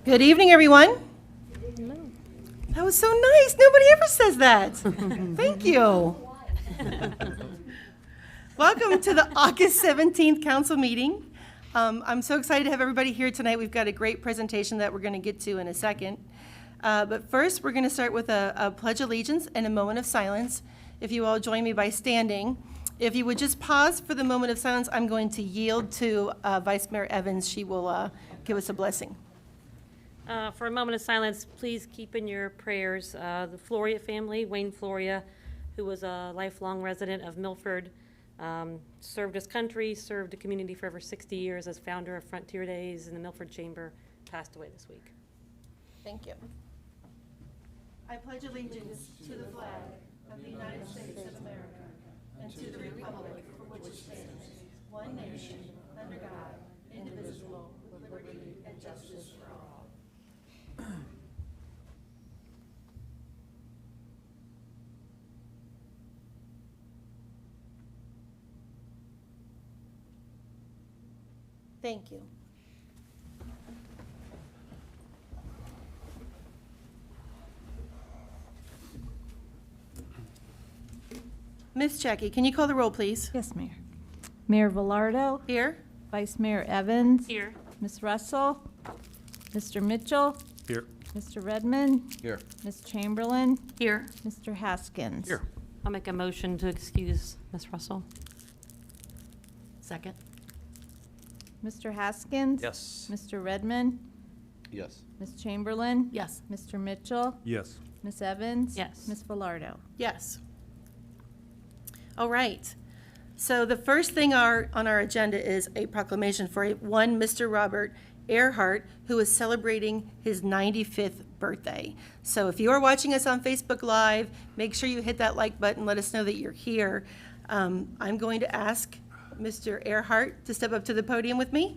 Good evening, everyone. That was so nice. Nobody ever says that. Thank you. Welcome to the August 17th council meeting. I'm so excited to have everybody here tonight. We've got a great presentation that we're going to get to in a second. But first, we're going to start with a pledge of allegiance and a moment of silence. If you all join me by standing. If you would just pause for the moment of silence, I'm going to yield to Vice Mayor Evans. She will give us a blessing. For a moment of silence, please keep in your prayers the Floria family, Wayne Floria, who was a lifelong resident of Milford, served his country, served the community for over 60 years as founder of Frontier Days in the Milford Chamber, passed away this week. Thank you. I pledge allegiance to the flag of the United States of America and to the republic for which it stands, one nation, under God, indivisible, with liberty and justice for all. Thank you. Miss Jackie, can you call the roll, please? Yes, Mayor. Mayor Velardo, Here. Vice Mayor Evans. Here. Ms. Russell, Mr. Mitchell, Here. Mr. Redmond, Here. Ms. Chamberlain, Here. Mr. Haskins. Here. I'll make a motion to excuse Ms. Russell. Second. Mr. Haskins. Yes. Mr. Redmond, Yes. Ms. Chamberlain. Yes. Mr. Mitchell, Yes. Ms. Evans. Yes. Ms. Velardo. Yes. All right. So the first thing on our agenda is a proclamation for one Mr. Robert Earhart, who is celebrating his 95th birthday. So if you are watching us on Facebook Live, make sure you hit that like button. Let us know that you're here. I'm going to ask Mr. Earhart to step up to the podium with me.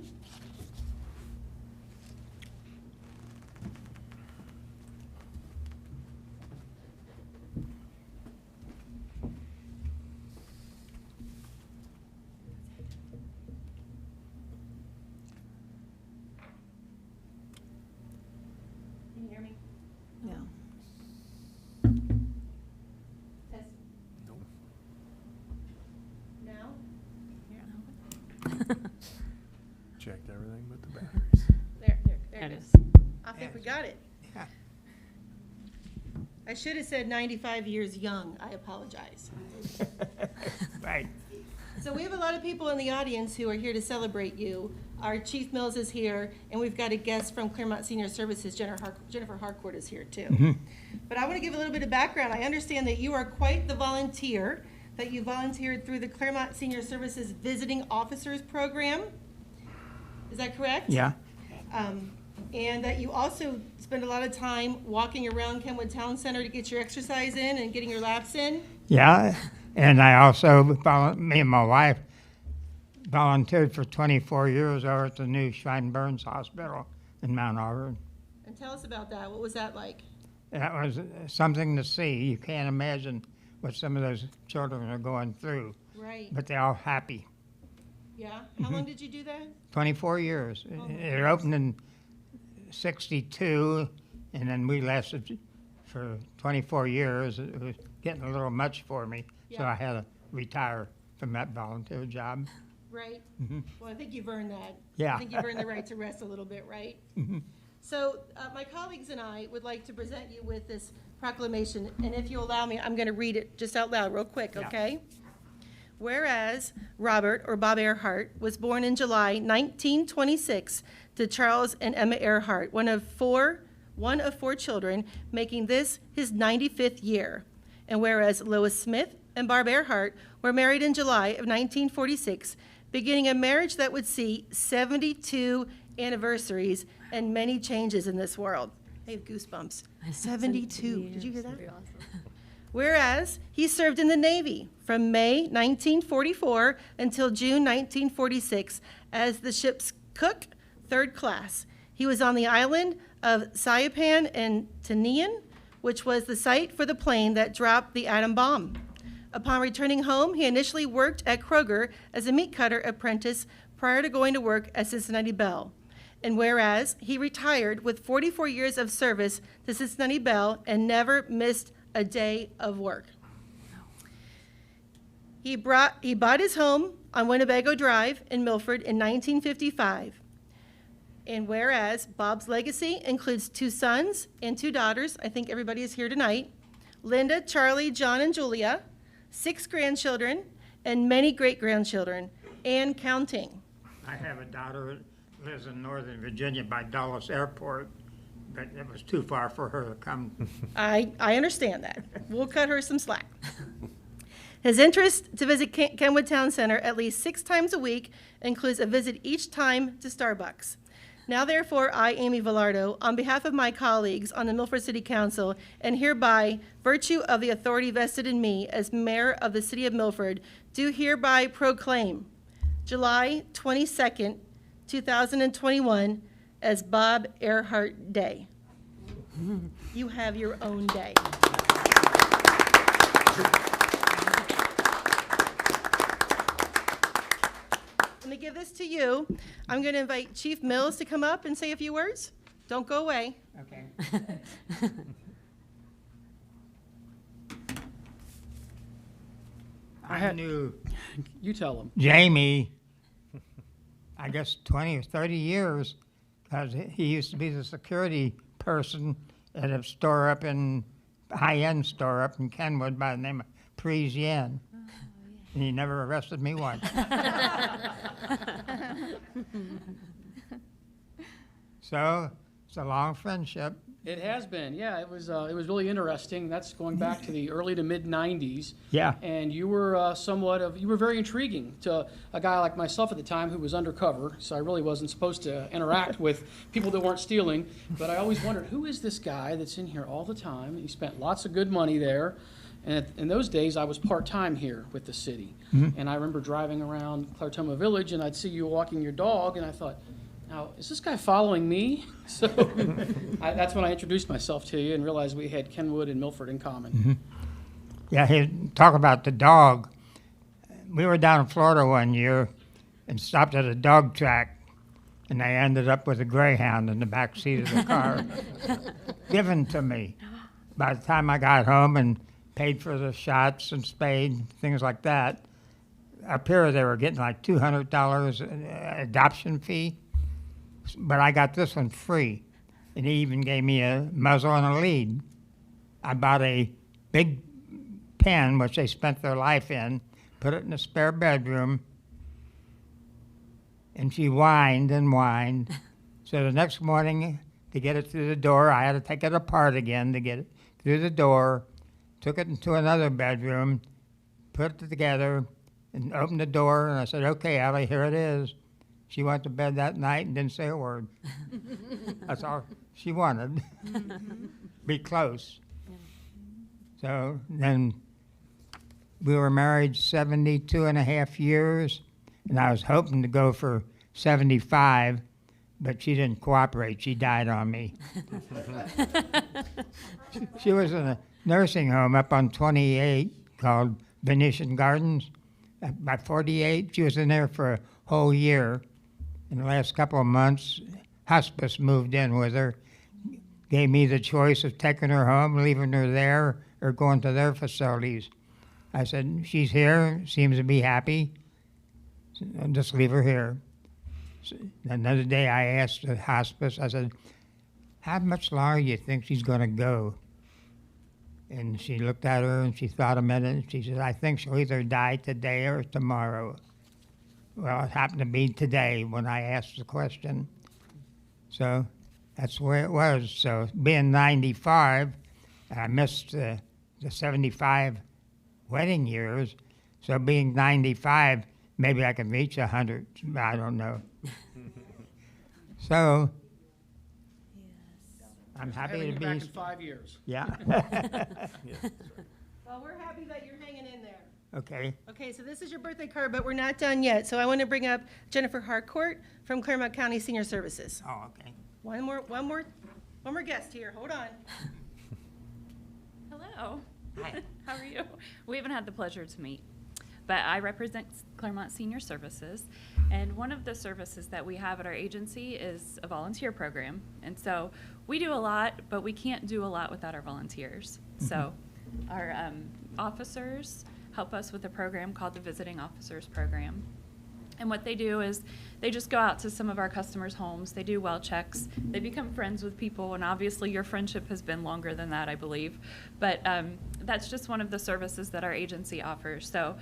Can you hear me? Yeah. Test. Nope. Now? Checked everything but the batteries. There There it it is. is. I think we got it. I should have said 95 years young. I apologize. Right. So we have a lot of people in the audience who are here to celebrate you. Our Chief Mills is here, and we've got a guest from Claremont Senior Services, Jennifer Harcourt is here too. But I want to give a little bit of background. I understand that you are quite the volunteer, that you volunteered through the Claremont Senior Services Visiting Officers Program. Is that correct? Yeah. And that you also spend a lot of time walking around Kenwood Town Center to get your exercise in and getting your laps in. Yeah. And I also, me and my wife, volunteered for 24 years over at the new Shine Burns Hospital in Mount Auburn. And tell us about that. What was that like? That was something to see. You can't imagine what some of those children are going through, Right. but they're all happy. Yeah. How long did you do that? 24 years. It opened in 62, and then we lasted for 24 years. It was getting a little much for me, so Yeah. I had to retire from that volunteer job. Right. Well, I think you've earned that. Yeah. I think you've earned the right to rest a little bit, right? So my colleagues and I would like to present you with this proclamation, and if you allow me, I'm going to read it just out loud real quick, Yeah. okay? Whereas Robert, or Bob Earhart, was born in July 1926 to Charles and Emma Earhart, one of four children, making this his 95th year. And whereas Lois Smith and Barb Earhart were married in July of 1946, beginning a marriage that would see 72 anniversaries and many changes in this world. I have goosebumps. 72. Did you hear that? Whereas he served in the Navy from May 1944 until June 1946 as the ship's cook, 3rd class. He was on the island of Saipan and Tinian, which was the site for the plane that dropped the atom bomb. Upon returning home, he initially worked at Kroger as a meat cutter apprentice prior to going to work at Cincinnati Bell. And whereas he retired with 44 years of service to Cincinnati Bell and never missed a day of work. He bought his home on Winnebago Drive in Milford in 1955. And whereas Bob's legacy includes 2 sons and 2 daughters, I think everybody is here tonight, Linda, Charlie, John, and Julia, 6 grandchildren, and many great-grandchildren, and counting. I have a daughter that lives in Northern Virginia by Dulles Airport, but it was too far for her to come. I understand that. We'll cut her some slack. His interest to visit Kenwood Town Center at least 6 times a week includes a visit each time to Starbucks. Now therefore, I, Amy Villardo, on behalf of my colleagues on the Milford City Council, and hereby, virtue of the authority vested in me as mayor of the city of Milford, do hereby proclaim July 22nd, 2021 as Bob Earhart Day. You have your own day. Let me give this to you. I'm going to invite Chief Mills to come up and say a few words. Don't go away. Okay. I knew You tell them. Jamie, I guess 20 or 30 years, because he used to be the security person at a store up in, high-end store up in Kenwood by the name of Parisienne. And he never arrested me once. So, it's a long friendship. It has been, yeah. It was really interesting. That's going back to the early to mid '90s. Yeah. And you were you were very intriguing to a guy like myself at the time who was undercover. So I really wasn't supposed to interact with people that weren't stealing. But I always wondered, who is this guy that's in here all the time? He spent lots of good money there. And in those days, I was part-time here with the city. Mm-hmm. And I remember driving around Clartoma Village, and I'd see you walking your dog, and I thought, now, is this guy following me? So that's when I introduced myself to you and realized we had Kenwood and Milford in common. Mm-hmm. Yeah, talk about the dog. We were down in Florida one year and stopped at a dog track, and I ended up with a greyhound in the back seat of the car, given to me. By the time I got home and paid for the shots and spayed, things like that, up here they were getting like $200 adoption fee, but I got this one free, and he even gave me a muzzle and a lead. I bought a big pen, which they spent their life in, put it in the spare bedroom, and she whined and whined. So the next morning, to get it through the door, I had to take it apart again to get it through the door, took it into another bedroom, put it together, and opened the door, and I said, okay, Allie, here it is. She went to bed that night and didn't say a word. That's all she wanted. Be close. So then we were married 72 and a half years, and I was hoping to go for 75, but she didn't cooperate. She died on me. She was in a nursing home up on 28 called Venetian Gardens. By 48, she was in there for a whole year. In the last couple of months, hospice moved in with her, gave me the choice of taking her home, leaving her there, or going to their facilities. I said, she's here, seems to be happy, so I'll just leave her here. So another day I asked the hospice, I said, how much longer do you think she's going to go? And she looked at her and she thought a minute, and she said, I think she'll either die today or tomorrow. Well, it happened to be today when I asked the question. So that's where it was. So being 95, I missed the 75 wedding years. So being 95, maybe I can reach 100. I don't know. So I'm happy Having to you back be. in 5 years. Yeah. Well, we're happy that you're hanging in there. Okay. Okay, so this is your birthday card, but we're not done yet. So I want to bring up Jennifer Harcourt from Claremont County Senior Services. Oh, okay. One more guest here. Hold on. Hello. Hi. How are you? We haven't had the pleasure to meet, but I represent Claremont Senior Services, And one of the services that we have at our agency is a volunteer program. And so we do a lot, but we can't do a lot without our volunteers. So our officers help us with a program called the Visiting Officers Program. And what they do is they just go out to some of our customers' homes. They do well checks. They become friends with people. And obviously your friendship has been longer than that, I believe. But that's just one of the services that our agency offers. So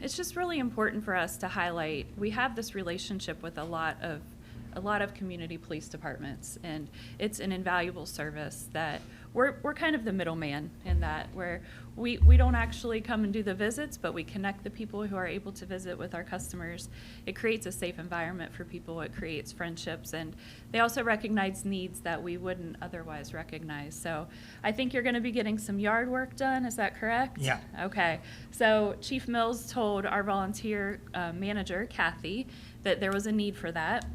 it's just really important for us to highlight. We have this relationship with a lot of community police departments, and it's an invaluable service that we're kind of the middleman in that, where we don't actually come and do the visits, but we connect the people who are able to visit with our customers. It creates a safe environment for people. It creates friendships, and they also recognize needs that we wouldn't otherwise recognize. So I think you're going to be getting some yard work done. Is that correct? Yeah. Okay. So Chief Mills told our volunteer manager, Kathy, that there was a need for that.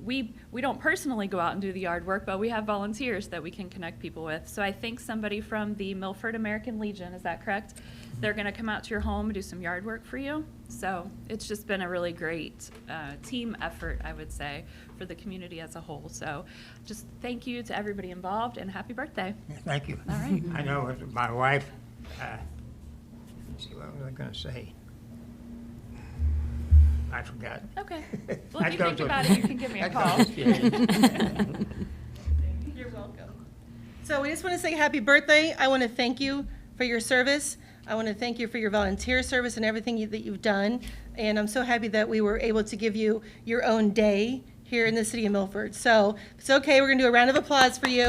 We don't personally go out and do the yard work, but we have volunteers that we can connect people with. So I think somebody from the Milford American Legion, is that correct? They're going to come out to your home and do some yard work for you. So it's just been a really great team effort, I would say, for the community as a whole. So just thank you to everybody involved, and happy birthday. Thank you. All right. I know with my wife, let's see, what was I gonna say? I forgot. Okay. Well, if you That think goes about with- it, you can give me a that call. goes with- yeah. You're welcome. So we just want to say happy birthday. I want to thank you for your service. I want to thank you for your volunteer service and everything that you've done. And I'm so happy that we were able to give you your own day here in the city of Milford. So if it's okay, we're going to do a round of applause for you.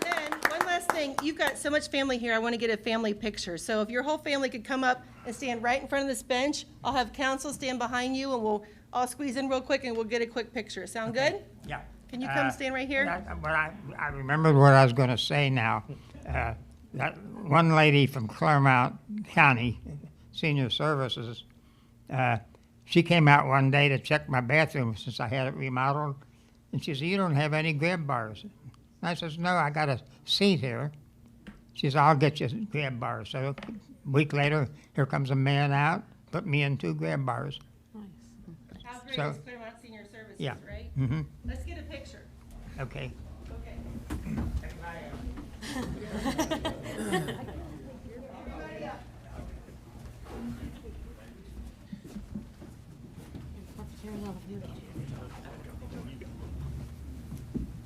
Then, one last thing. You've got so much family here. I want to get a family picture. So if your whole family could come up and stand right in front of this bench, I'll have council stand behind you, and we'll all squeeze in real quick, and we'll get a quick picture. Sound good? Yeah. Can you come stand right here? I remembered what I was gonna say now. That one lady from Claremont County Senior Services, she came out one day to check my bathroom since I had it remodeled, and she said, "You don't have any grab bars." And I says, "No, I got a seat here." She says, "I'll get you grab bars." So a week later, here comes a man out, put me in 2 grab bars. How great So- is Claremont Senior Services, Yeah. right? Mm-hmm, Let's get a picture. okay. Okay. Everybody up.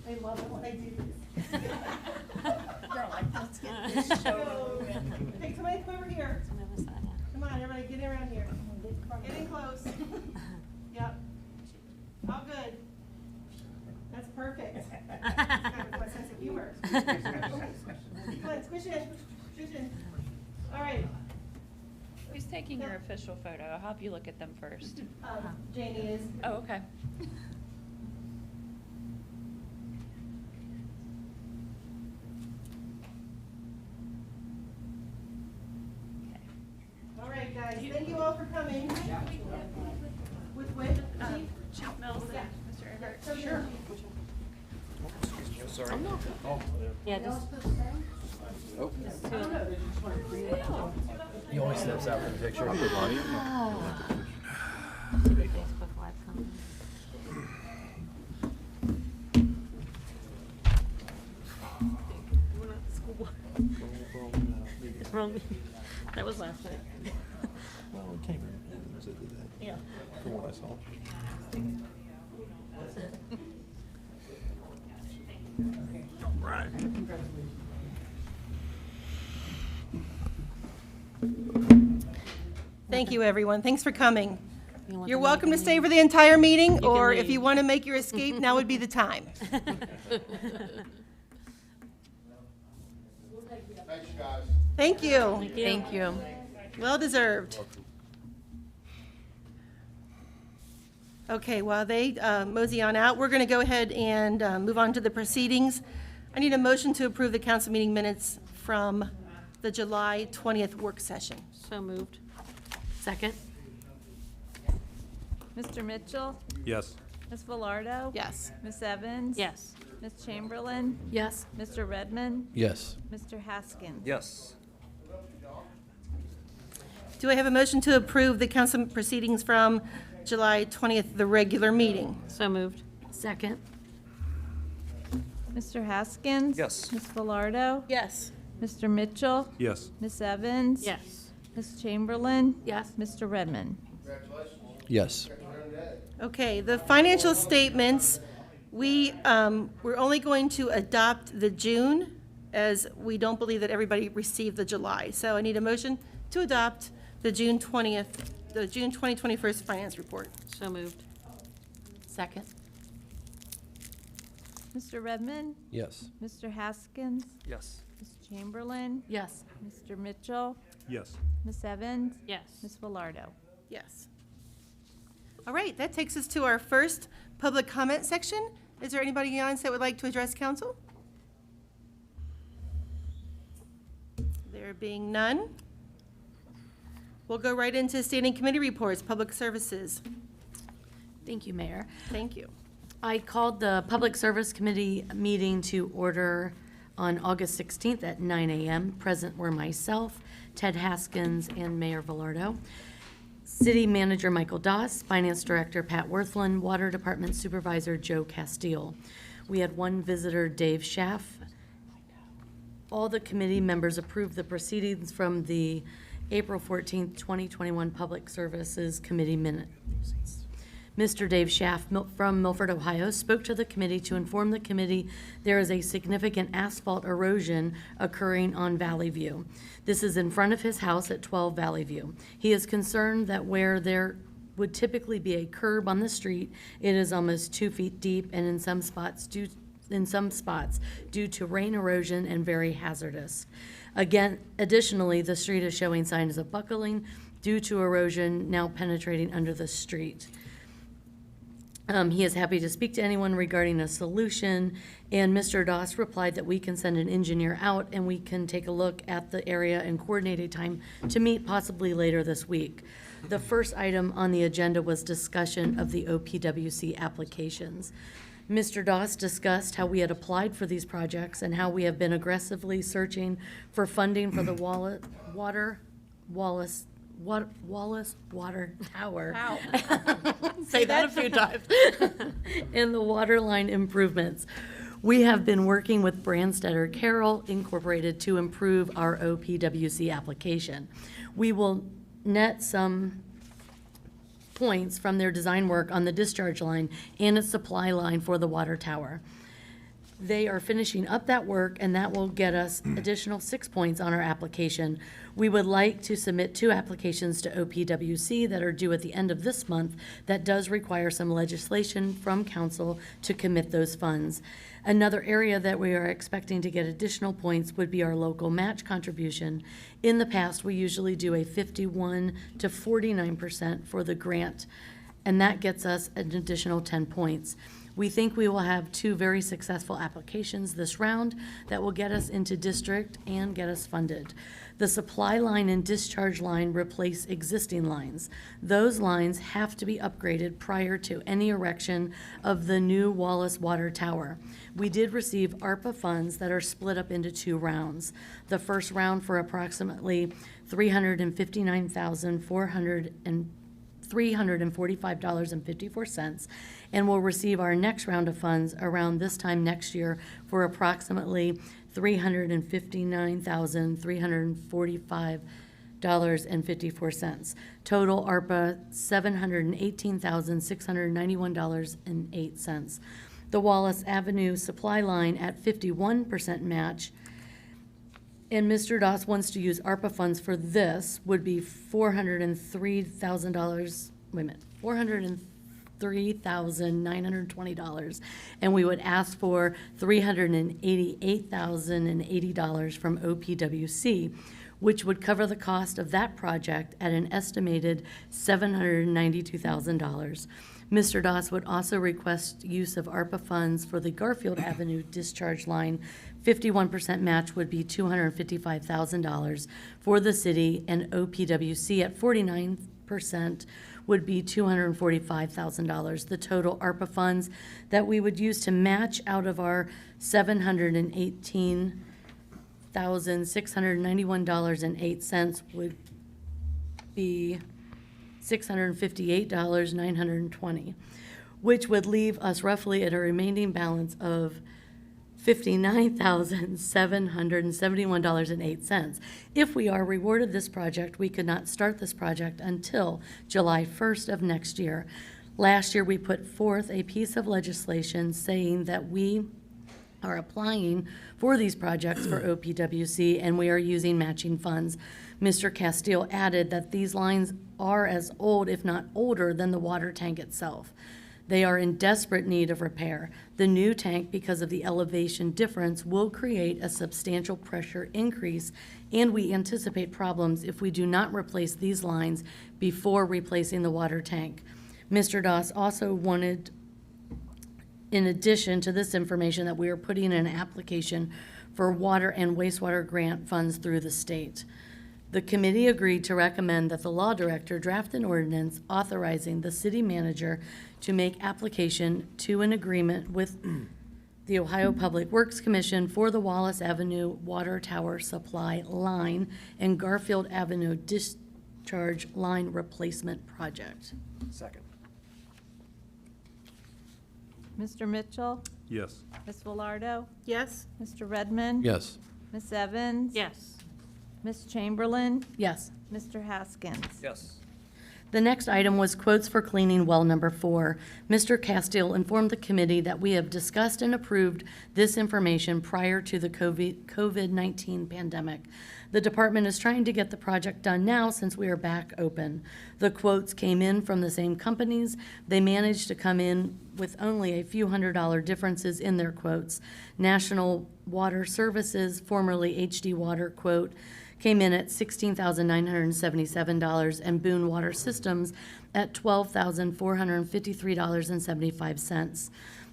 They love it when I do this. They're like, let's get this show. Hey, somebody come over here. Come on, everybody, get around here. Get in close. Yep. All good. That's perfect. Kind of my sense of humor. Come on, squish in, squish in. All right, Who's taking your official photo? I'll have you look at them first. Janie is. Oh, okay. All right, guys, thank you all for coming. With Chief Mills and Mr. Everett. Sure. Yeah, just. He always steps out for the picture. Facebook Live comment. It's wrong. That was last night. Well, it came in, was it that? Yeah. From what I saw. Right. Thank you, everyone. Thanks for coming. You want You're them welcome to leave? stay for the entire meeting, can or if you leave. want to make your escape, now would be the time. Thanks, guys. Thank you. Thank you. Well deserved. Okay, while they mosey on out, we're going to go ahead and move on to the proceedings. I need a motion to approve the council meeting minutes from the July 20th work session. So moved. Second? Mr. Mitchell? Yes. Ms. Velardo? Yes. Ms. Evans? Yes. Ms. Chamberlain? Yes. Mr. Redmond? Yes. Mr. Haskins? Yes. Do I have a motion to approve the council proceedings from July 20th, the regular meeting? So moved. Second. Mr. Haskins? Yes. Ms. Velardo? Yes. Mr. Mitchell? Yes. Ms. Evans? Yes. Ms. Chamberlain? Yes. Mr. Redmond? Yes. Okay, the financial statements, we're only going to adopt the June, as we don't believe that everybody received the July. So I need a motion to adopt the June 2021 finance report. So moved. Second. Mr. Redmond? Yes. Mr. Haskins? Yes. Ms. Chamberlain? Yes. Mr. Mitchell? Yes. Ms. Evans? Yes. Ms. Velardo? Yes. All right, that takes us to our first public comment section. Is there anybody else that would like to address council? There being none, we'll go right into standing committee reports, public services. Thank you, Mayor. Thank you. I called the Public Service Committee meeting to order on August 16th at 9 a.m. Present were myself, Ted Haskins, and Mayor Velardo. City Manager Michael Doss, Finance Director Pat Worthland, Water Department Supervisor Joe Castile. We had one visitor, Dave Schaff. All the committee members approved the proceedings from the April 14th, 2021 Public Services Committee minutes. Mr. Dave Schaff from Milford, Ohio, spoke to the committee to inform the committee there is a significant asphalt erosion occurring on Valley View. This is in front of his house at 12 Valley View. He is concerned that where there would typically be a curb on the street, it is almost 2 feet deep and in some spots due to rain erosion and very hazardous. Again, additionally, the street is showing signs of buckling due to erosion now penetrating under the street. He is happy to speak to anyone regarding a solution, and Mr. Doss replied that we can send an engineer out and we can take a look at the area and coordinate a time to meet possibly later this week. The first item on the agenda was discussion of the OPWC applications. Mr. Doss discussed how we had applied for these projects and how we have been aggressively searching for funding for the Wallace Water Tower. Wow. Say that a few times. And the water line improvements. We have been working with Branstetter Carroll Incorporated to improve our OPWC application. We will net some points from their design work on the discharge line and its supply line for the water tower. They are finishing up that work, and that will get us additional 6 points on our application. We would like to submit 2 applications to OPWC that are due at the end of this month. That does require some legislation from council to commit those funds. Another area that we are expecting to get additional points would be our local match contribution. In the past, we usually do a 51 to 49% for the grant, and that gets us an additional 10 points. We think we will have 2 very successful applications this round that will get us into district and get us funded. The supply line and discharge line replace existing lines. Those lines have to be upgraded prior to any erection of the new Wallace Water Tower. We did receive ARPA funds that are split up into 2 rounds. The first round for approximately $345.54, and we'll receive our next round of funds around this time next year for approximately $359,345.54. Total ARPA, $718,691.08. The Wallace Avenue supply line at 51% match, and Mr. Doss wants to use ARPA funds for this, would be $403,000, $403,920, and we would ask for $388,080 from OPWC, which would cover the cost of that project at an estimated $792,000. Mr. Doss would also request use of ARPA funds for the Garfield Avenue discharge line. 51% match would be $255,000 for the city, and OPWC at 49% would be $245,000. The total ARPA funds that we would use to match out of our $718,691.08 would be $658,920, which would leave us roughly at a remaining balance of $59,771.08. If we are rewarded this project, we could not start this project until July 1st of next year. Last year, we put forth a piece of legislation saying that we are applying for these projects for OPWC, and we are using matching funds. Mr. Castile added that these lines are as old, if not older, than the water tank itself. They are in desperate need of repair. The new tank, because of the elevation difference, will create a substantial pressure increase, and we anticipate problems if we do not replace these lines before replacing the water tank. Mr. Doss also wanted, in addition to this information, that we are putting in an application for water and wastewater grant funds through the state. The committee agreed to recommend that the law director draft an ordinance authorizing the city manager to make application to an agreement with the Ohio Public Works Commission for the Wallace Avenue Water Tower Supply Line and Garfield Avenue Discharge Line Replacement Project. Second. Mr. Mitchell, Yes. Ms. Velardo, Yes. Mr. Redmond. Yes. Ms. Evans. Yes. Ms. Chamberlain, Yes. Mr. Haskins. Yes. The next item was quotes for cleaning well number 4. Mr. Castile informed the committee that we have discussed and approved this information prior to the COVID-19 pandemic. The department is trying to get the project done now since we are back open. The quotes came in from the same companies. They managed to come in with only a few $100 differences in their quotes. National Water Services, formerly HD Water quote, came in at $16,977, and Boone Water Systems at $12,453.75.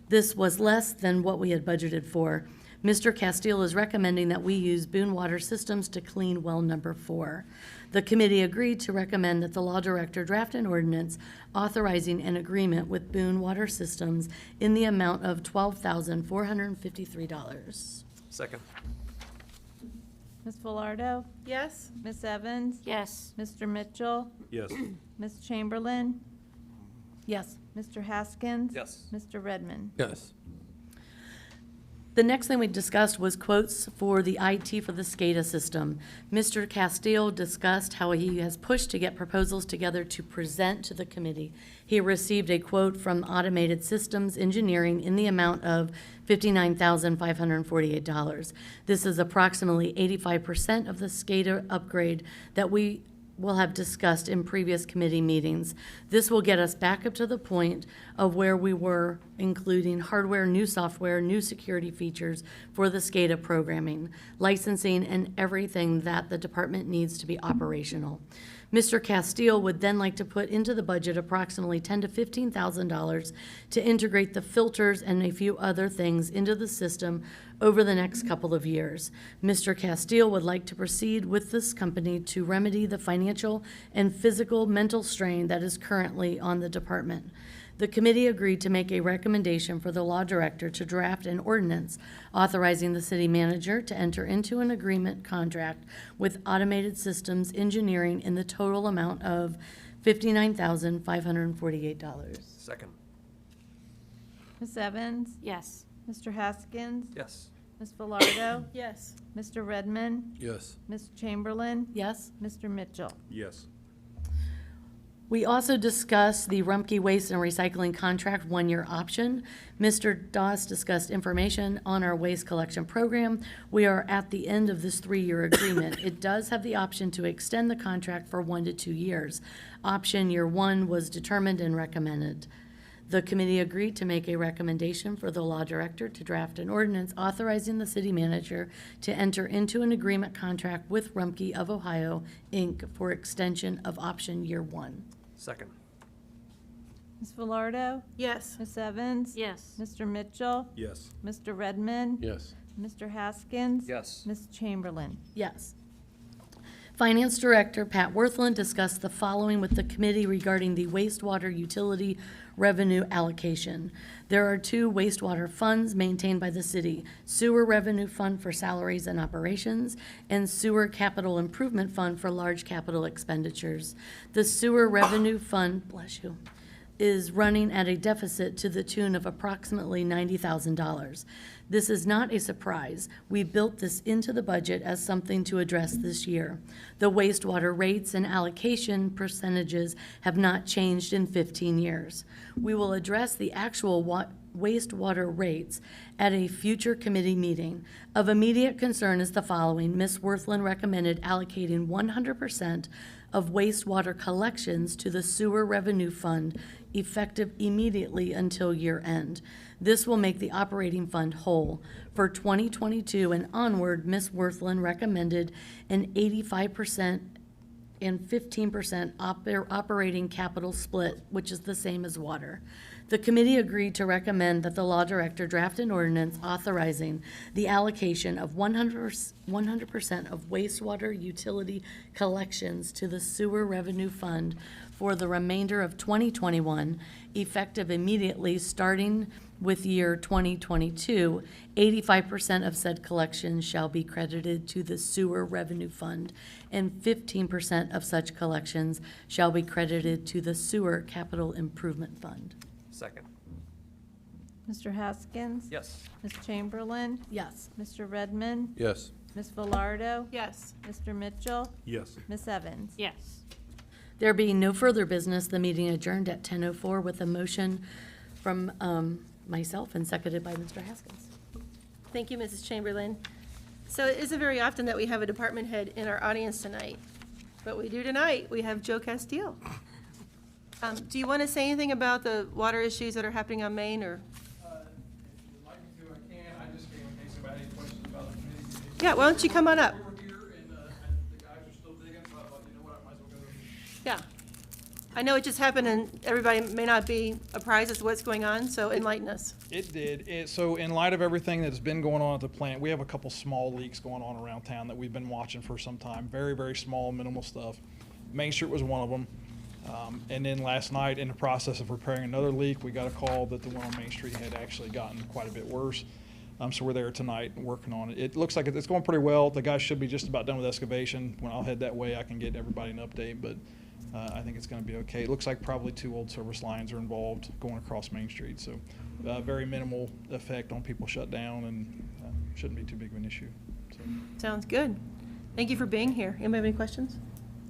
This was less than what we had budgeted for. Mr. Castile is recommending that we use Boone Water Systems to clean well number 4. The committee agreed to recommend that the law director draft an ordinance authorizing an agreement with Boone Water Systems in the amount of $12,453. Second. Ms. Velardo, Yes. Ms. Evans, Yes. Mr. Mitchell, Yes. Ms. Chamberlain, Yes. Mr. Haskins. Yes. Mr. Redmond. Yes. The next thing we discussed was quotes for the IT for the SCADA system. Mr. Castile discussed how he has pushed to get proposals together to present to the committee. He received a quote from Automated Systems Engineering in the amount of $59,548. This is approximately 85% of the SCADA upgrade that we will have discussed in previous committee meetings. This will get us back up to the point of where we were, including hardware, new software, new security features for the SCADA programming, licensing, and everything that the department needs to be operational. Mr. Castile would then like to put into the budget approximately $10,000 to $15,000 to integrate the filters and a few other things into the system over the next couple of years. Mr. Castile would like to proceed with this company to remedy the financial and physical mental strain that is currently on the department. The committee agreed to make a recommendation for the law director to draft an ordinance authorizing the city manager to enter into an agreement contract with Automated Systems Engineering in the total amount of $59,548. Second. Ms. Evans, Yes. Mr. Haskins, Yes. Ms. Velardo, Yes. Mr. Redmond, Yes. Ms. Chamberlain, Yes? Mr. Mitchell. Yes. We also discussed the Rumpke Waste and Recycling Contract one-year option. Mr. Doss discussed information on our waste collection program. We are at the end of this 3-year agreement. It does have the option to extend the contract for 1 to 2 years. Option year 1 was determined and recommended. The committee agreed to make a recommendation for the law director to draft an ordinance authorizing the city manager to enter into an agreement contract with Rumpke of Ohio, Inc. for extension of option year 1. Second. Ms. Velardo, Yes. Ms. Evans. Yes. Mr. Mitchell, Yes. Mr. Redmond. Yes. Mr. Haskins. Yes. Ms. Chamberlain. Yes. Finance Director Pat Worthland discussed the following with the committee regarding the wastewater utility revenue allocation. There are two wastewater funds maintained by the city: Sewer Revenue Fund for salaries and operations, and Sewer Capital Improvement Fund for large capital expenditures. The Sewer Revenue Fund, bless you, is running at a deficit to the tune of approximately $90,000. This is not a surprise. We built this into the budget as something to address this year. The wastewater rates and allocation percentages have not changed in 15 years. We will address the actual wastewater rates at a future committee meeting. Of immediate concern is the following. Ms. Worthland recommended allocating 100% of wastewater collections to the Sewer Revenue Fund effective immediately until year end. This will make the operating fund whole. For 2022 and onward, Ms. Worthland recommended an 85% and 15% operating capital split, which is the same as water. The committee agreed to recommend that the law director draft an ordinance authorizing the allocation of 100% of wastewater utility collections to the Sewer Revenue Fund for the remainder of 2021, effective immediately starting with year 2022. 85% of said collections shall be credited to the Sewer Revenue Fund, and 15% of such collections shall be credited to the Sewer Capital Improvement Fund. Second. Mr. Haskins? Yes. Ms. Chamberlain? Yes. Mr. Redmond? Yes. Ms. Velardo? Yes. Mr. Mitchell? Yes. Ms. Evans? Yes. There being no further business, the meeting adjourned at 10:04 with a motion from myself and seconded by Mr. Haskins. Thank you, Mrs. Chamberlain. So it isn't very often that we have a department head in our audience tonight, but we do tonight. We have Joe Castile. Do you want to say anything about the water issues that are happening on Main, or? If you'd like me to, I can. I just came in case anybody had any questions about the committee meeting. Yeah, why don't you come on up? We were here and the guys are still digging, so I thought, you know what, I might as well go. Yeah. I know it just happened and everybody may not be apprised as to what's going on, so enlighten us. It did. So in light of everything that's been going on at the plant, we have a couple small leaks going on around town that we've been watching for some time. Very, very small, minimal stuff. Main Street was one of them. And then last night, in the process of repairing another leak, we got a call that the one on Main Street had actually gotten quite a bit worse. So we're there tonight working on it. It looks like it's going pretty well. The guys should be just about done with excavation. When I'll head that way, I can get everybody an update, but I think it's going to be okay. It looks like probably 2 old service lines are involved going across Main Street. So very minimal effect on people shut down, and shouldn't be too big of an issue. So. Sounds good. Thank you for being here. Anybody have any questions?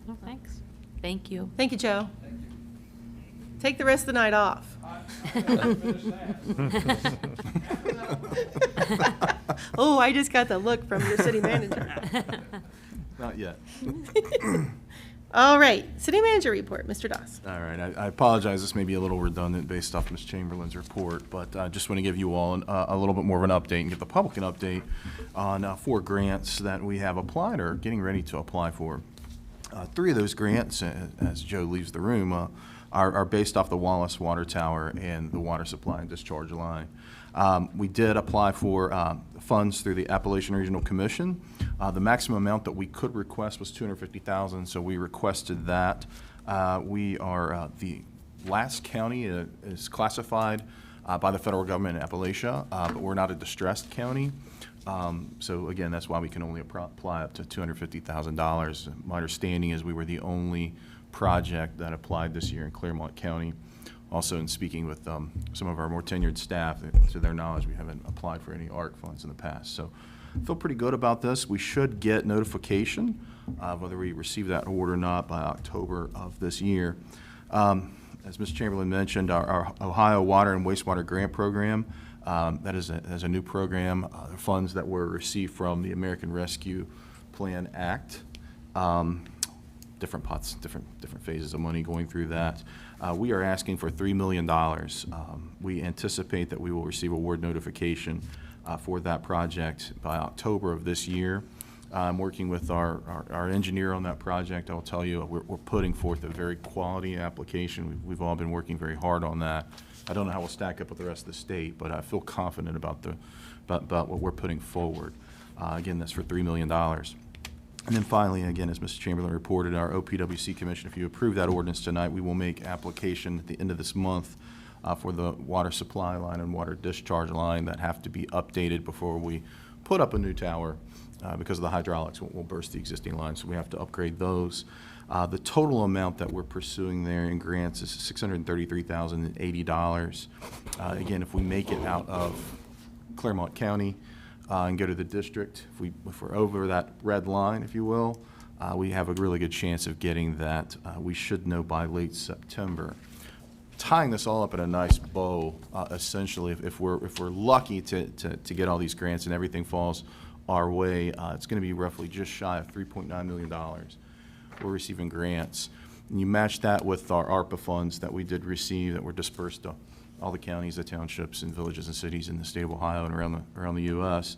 No, thanks. Thank you. Thank you, Joe. Take the rest of the night off. Oh, I just got the look from your city manager. Not yet. All right, city manager report, Mr. Doss. All right, I apologize, this may be a little redundant based off Ms. Chamberlain's report, but I just want to give you all a little bit more of an update and give the public an update on 4 grants that we have applied or getting ready to apply for. 3 of those grants, as Joe leaves the room, are based off the Wallace Water Tower and the water supply and discharge line. We did apply for funds through the Appalachian Regional Commission. The maximum amount that we could request was $250,000, so we requested that. We are the last county is classified by the federal government in Appalachia, but we're not a distressed county. So again, that's why we can only apply up to $250,000. My understanding is we were the only project that applied this year in Claremont County. Also, in speaking with some of our more tenured staff, to their knowledge, we haven't applied for any ARC funds in the past. So I feel pretty good about this. We should get notification of whether we receive that award or not by October of this year. As Ms. Chamberlain mentioned, our Ohio Water and Wastewater Grant Program, that is a new program. The funds that were received from the American Rescue Plan Act. Different pots, different phases of money going through that. We are asking for $3 million. We anticipate that we will receive award notification for that project by October of this year. I'm working with our engineer on that project. I'll tell you, we're putting forth a very quality application. We've all been working very hard on that. I don't know how we'll stack up with the rest of the state, but I feel confident about what we're putting forward. Again, that's for $3 million. And then finally, again, as Mr. Chamberlain reported, our OPWC Commission, if you approve that ordinance tonight, we will make application at the end of this month for the water supply line and water discharge line that have to be updated before we put up a new tower because of the hydraulics will burst the existing line, so we have to upgrade those. The total amount that we're pursuing there in grants is $633,080. Again, if we make it out of Claremont County and go to the district, if we're over that red line, if you will, we have a really good chance of getting that. We should know by late September. Tying this all up in a nice bow, essentially, if we're lucky to get all these grants and everything falls our way, it's going to be roughly just shy of $3.9 million. We're receiving grants. And you match that with our ARPA funds that we did receive that were dispersed to all the counties, the townships, and villages and cities in the state of Ohio and around the U.S.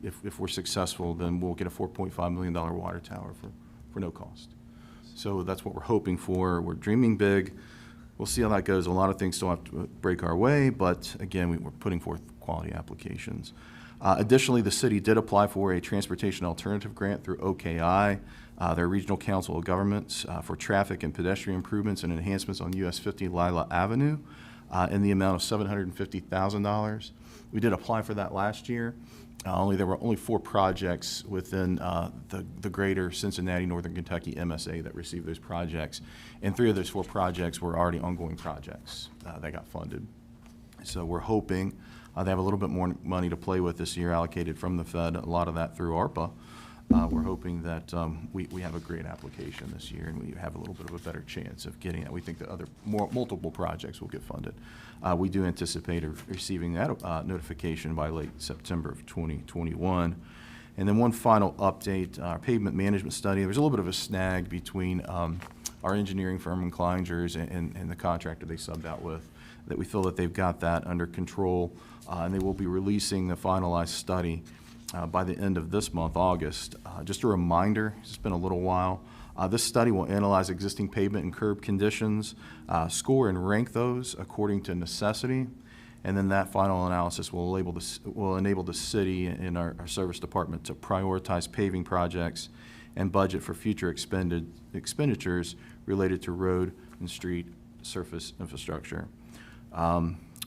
If we're successful, then we'll get a $4.5 million water tower for no cost. So that's what we're hoping for. We're dreaming big. We'll see how that goes. A lot of things still have to break our way, but again, we're putting forth quality applications. Additionally, the city did apply for a transportation alternative grant through OKI, their Regional Council of Governments, for traffic and pedestrian improvements and enhancements on US 50 Lila Avenue in the amount of $750,000. We did apply for that last year. There were only 4 projects within the greater Cincinnati, Northern Kentucky MSA that received those projects. And 3 of those 4 projects were already ongoing projects that got funded. So we're hoping they have a little bit more money to play with this year allocated from the Fed, a lot of that through ARPA. We're hoping that we have a great application this year and we have a little bit of a better chance of getting it. We think that multiple projects will get funded. We do anticipate receiving that notification by late September of 2021. And then one final update, our pavement management study. There's a little bit of a snag between our engineering firm in Kleinger's and the contractor they subbed out with, that we feel that they've got that under control, and they will be releasing the finalized study by the end of this month, August. Just a reminder, it's been a little while. This study will analyze existing pavement and curb conditions, score and rank those according to necessity, and then that final analysis will enable the city and our service department to prioritize paving projects and budget for future expenditures related to road and street surface infrastructure.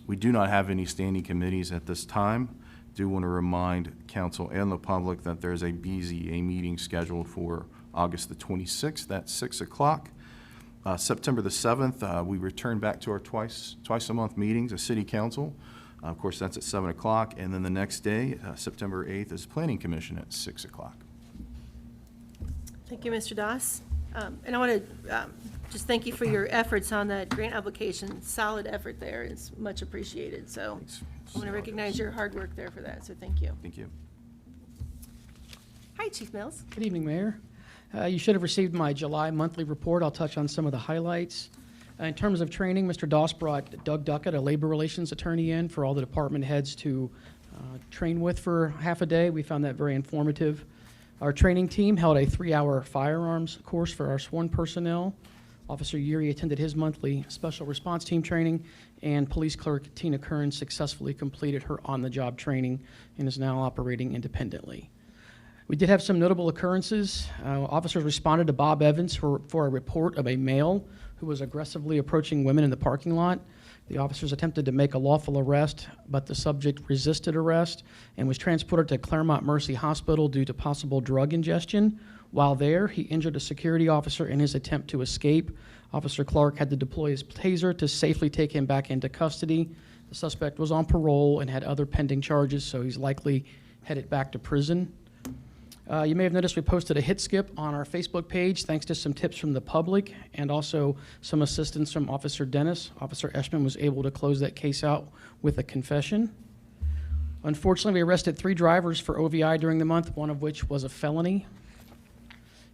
We do not have any standing committees at this time. Do want to remind council and the public that there's a BZA meeting scheduled for August the 26th at 6 o'clock. September the 7th, we return back to our twice a month meetings, a city council. Of course, that's at 7 o'clock. And then the next day, September 8th, is Planning Commission at 6 o'clock. Thank you, Mr. Doss. And I want to just thank you for your efforts on that grant application. Solid effort there. It's much appreciated. So Thanks. I want to recognize your hard work there for that. So thank you. Thank you. Hi, Chief Mills. Good evening, Mayor. You should have received my July monthly report. I'll touch on some of the highlights. In terms of training, Mr. Doss brought Doug Duckett, a labor relations attorney, in for all the department heads to train with for half a day. We found that very informative. Our training team held a 3-hour firearms course for our sworn personnel. Officer Yuri attended his monthly special response team training, and police clerk Tina Kern successfully completed her on-the-job training and is now operating independently. We did have some notable occurrences. Officers responded to Bob Evans for a report of a male who was aggressively approaching women in the parking lot. The officers attempted to make a lawful arrest, but the subject resisted arrest and was transported to Claremont Mercy Hospital due to possible drug ingestion. While there, he injured a security officer in his attempt to escape. Officer Clark had to deploy his taser to safely take him back into custody. The suspect was on parole and had other pending charges, so he's likely headed back to prison. You may have noticed we posted a hit skip on our Facebook page thanks to some tips from the public and also some assistance from Officer Dennis. Officer Eschman was able to close that case out with a confession. Unfortunately, we arrested 3 drivers for OVI during the month, one of which was a felony.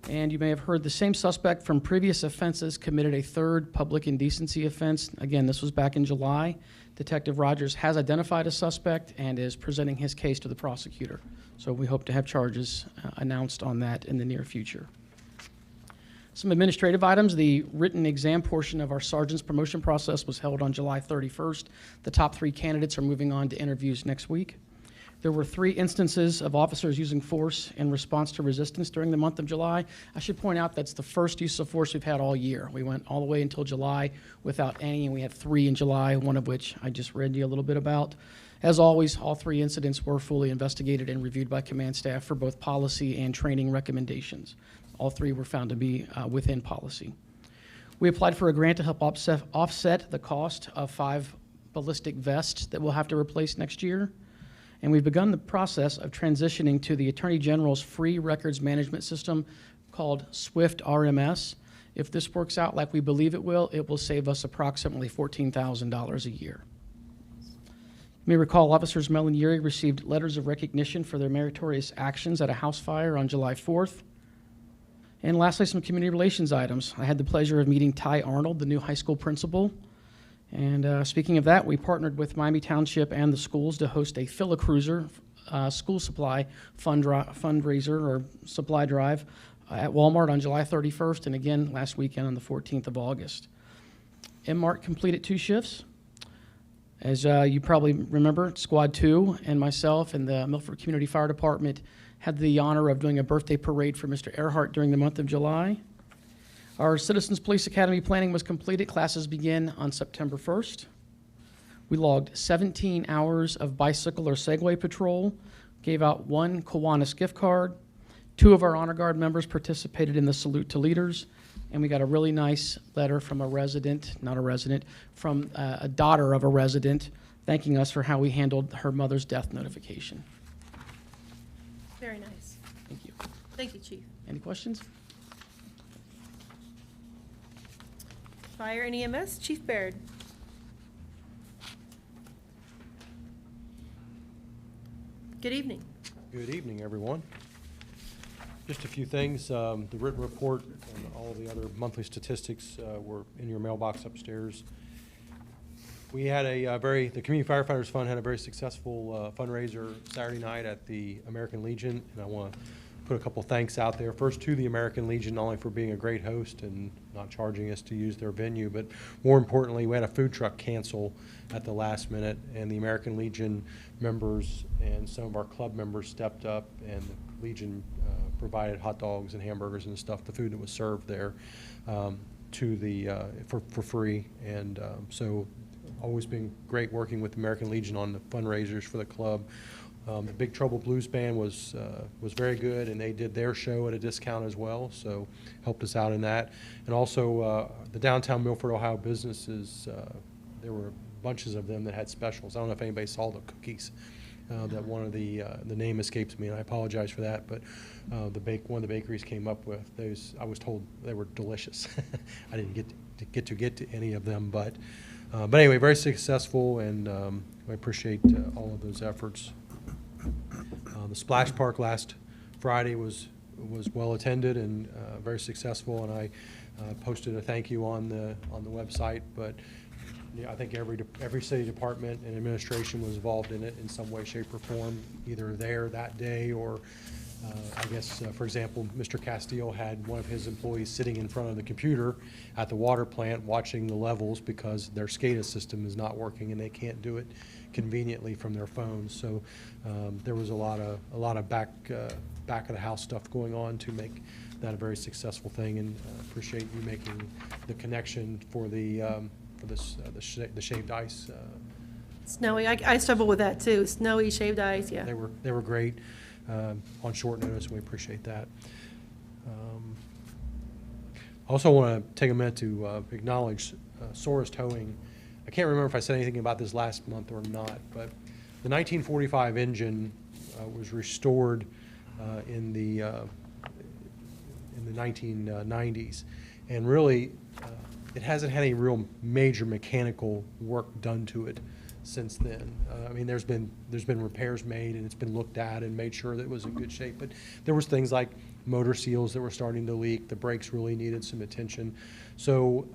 And you may have heard the same suspect from previous offenses committed a 3rd public indecency offense. Again, this was back in July. Detective Rogers has identified a suspect and is presenting his case to the prosecutor. So we hope to have charges announced on that in the near future. Some administrative items. The written exam portion of our sergeant's promotion process was held on July 31st. The top 3 candidates are moving on to interviews next week. There were 3 instances of officers using force in response to resistance during the month of July. I should point out that's the first use of force we've had all year. We went all the way until July without any, and we had 3 in July, one of which I just read you a little bit about. As always, all 3 incidents were fully investigated and reviewed by command staff for both policy and training recommendations. All 3 were found to be within policy. We applied for a grant to help offset the cost of 5 ballistic vests that we'll have to replace next year. And we've begun the process of transitioning to the Attorney General's free records management system called Swift RMS. If this works out like we believe it will save us approximately $14,000 a year. You may recall Officers Mel and Yuri received letters of recognition for their meritorious actions at a house fire on July 4th. And lastly, some community relations items. I had the pleasure of meeting Ty Arnold, the new high school principal. And speaking of that, we partnered with Miami Township and the schools to host a Fill-A-Cruiser school supply fundraiser or supply drive at Walmart on July 31st and again last weekend on the 14th of August. M-Mart completed 2 shifts. As you probably remember, Squad 2 and myself and the Milford Community Fire Department had the honor of doing a birthday parade for Mr. Earhart during the month of July. Our Citizens Police Academy planning was completed. Classes begin on September 1st. We logged 17 hours of bicycle or Segway patrol, gave out 1 Kiwanis gift card. 2 of our Honor Guard members participated in the Salute to Leaders, and we got a really nice letter from a resident, not a resident, from a daughter of a resident, thanking us for how we handled her mother's death notification. Very nice. Thank you. Thank you, Chief. Any questions? Fire and EMS, Chief Baird. Good evening. Good evening, everyone. Just a few things. The written report and all the other monthly statistics were in your mailbox upstairs. We had the Community Firefighters Fund had a very successful fundraiser Saturday night at the American Legion, and I want to put a couple thanks out there. First to the American Legion, not only for being a great host and not charging us to use their venue, but more importantly, we had a food truck cancel at the last minute, and the American Legion members and some of our club members stepped up, and the Legion provided hot dogs and hamburgers and stuff, the food that was served there, to the for free, and so always been great working with the American Legion on the fundraisers for the club. The Big Trouble Blues Band was very good, and they did their show at a discount as well, so helped us out in that. And also the downtown Milford, Ohio businesses, there were bunches of them that had specials. I don't know if anybody saw the cookies that one of the name escapes me, and I apologize for that, but one of the bakeries came up with those. I was told they were delicious. I didn't get to any of them, but anyway, very successful, and I appreciate all of those efforts. The Splash Park last Friday was well attended and very successful, and I posted a thank you on the website. But yeah, I think every city department and administration was involved in it in some way, shape, or form, either there that day or I guess, for example, Mr. Castile had one of his employees sitting in front of the computer at the water plant watching the levels because their SCADA system is not working and they can't do it conveniently from their phones. So there was a lot of back of the house stuff going on to make that a very successful thing, and appreciate you making the connection for the shaved ice. Snowy, I struggle with that too. Snowy, shaved ice, yeah. They were great on short notice, and we appreciate that. I also want to take a minute to acknowledge Sora's Towing. I can't remember if I said anything about this last month or not, but the 1945 engine was restored in the 1990s, and really it hasn't had any real major mechanical work done to it since then. I mean, there's been repairs made, and it's been looked at and made sure that it was in good shape, but there was things like motor seals that were starting to leak. The brakes really needed some attention. So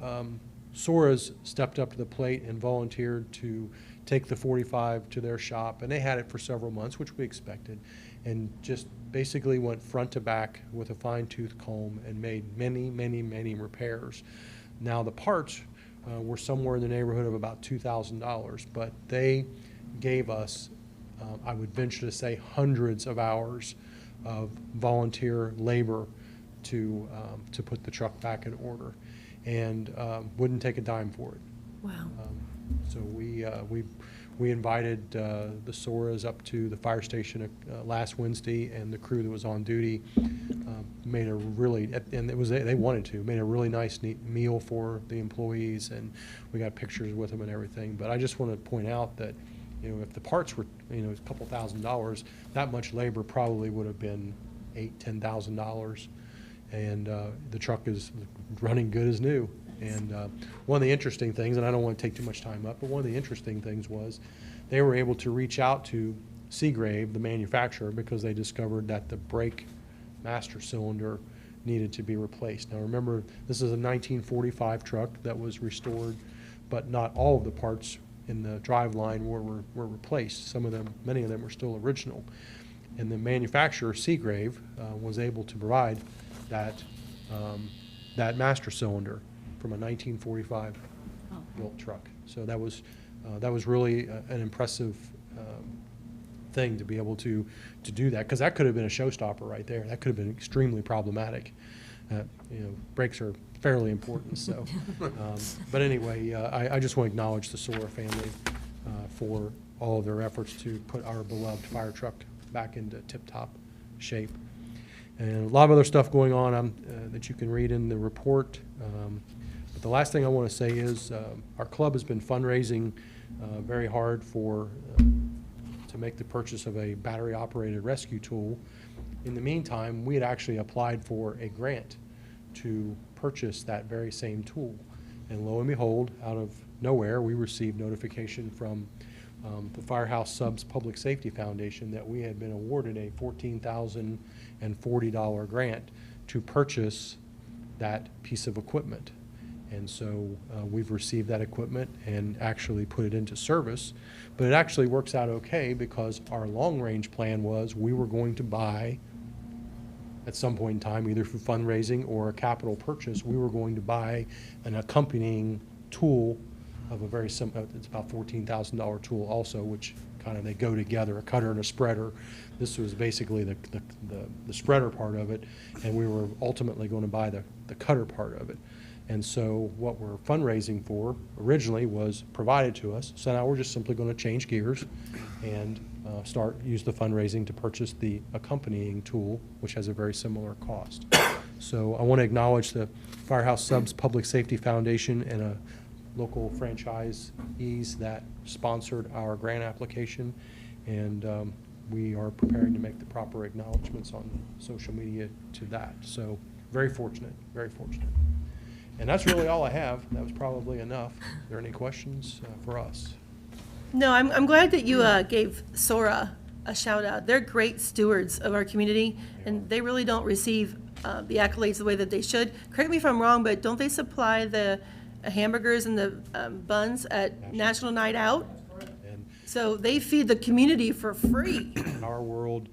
Sora's stepped up to the plate and volunteered to take the 45 to their shop, and they had it for several months, which we expected, and just basically went front to back with a fine-tooth comb and made many repairs. Now the parts were somewhere in the neighborhood of about $2,000, but they gave us I would venture to say hundreds of hours of volunteer labor to put the truck back in order, and wouldn't take a dime for it. Wow. So we invited the Soras up to the fire station last Wednesday, and the crew that was on duty made a really, and it was, they wanted to, made a really nice, neat meal for the employees, and we got pictures with them and everything. But I just want to point out that, you know, if the parts were, you know, a couple $1,000s, that much labor probably would have been $8,000-$10,000, and the truck is running good as new. And one of the interesting things, and I don't want to take too much time up, but one of the interesting things was they were able to reach out to Seagrave, the manufacturer, because they discovered that the brake master cylinder needed to be replaced. Now remember, this is a 1945 truck that was restored, but not all of the parts in the driveline were replaced. Some of them, many of them were still original. And the manufacturer, Seagrave, was able to provide that, that master cylinder from a 1945 built truck. So that was really an impressive thing to be able to do that, because that could have been a showstopper right there. That could have been extremely problematic. You know, brakes are fairly important. So, but anyway, I just want to acknowledge the Sora family for all of their efforts to put our beloved fire truck back into tip-top shape. And a lot of other stuff going on that you can read in the report. But the last thing I want to say is our club has been fundraising very hard to make the purchase of a battery-operated rescue tool. In the meantime, we had actually applied for a grant to purchase that very same tool. And lo and behold, out of nowhere, we received notification from the Firehouse Subs Public Safety Foundation that we had been awarded a $14,040 grant to purchase that piece of equipment. And so we've received that equipment and actually put it into service. But it actually works out okay, because our long-range plan was we were going to buy, at some point in time, either through fundraising or a capital purchase, we were going to buy an accompanying tool of a very similar, it's about $14,000 tool also, which kind of, they go together, a cutter and a spreader. This was basically the spreader part of it, and we were ultimately going to buy the cutter part of it. And so what we're fundraising for originally was provided to us. So now we're just simply going to change gears and use the fundraising to purchase the accompanying tool, which has a very similar cost. So I want to acknowledge the Firehouse Subs Public Safety Foundation and a local franchisees that sponsored our grant application. And we are preparing to make the proper acknowledgments on social media to that. So very fortunate, very fortunate. And that's really all I have. That was probably enough. Are there any questions for us? No, I'm glad that you gave Sora a shout out. They're great stewards of our community, and they really don't receive the accolades the way that they should. Correct me if I'm wrong, but don't they supply the hamburgers and the buns at National Night Out? And So they feed the community for free. in our world,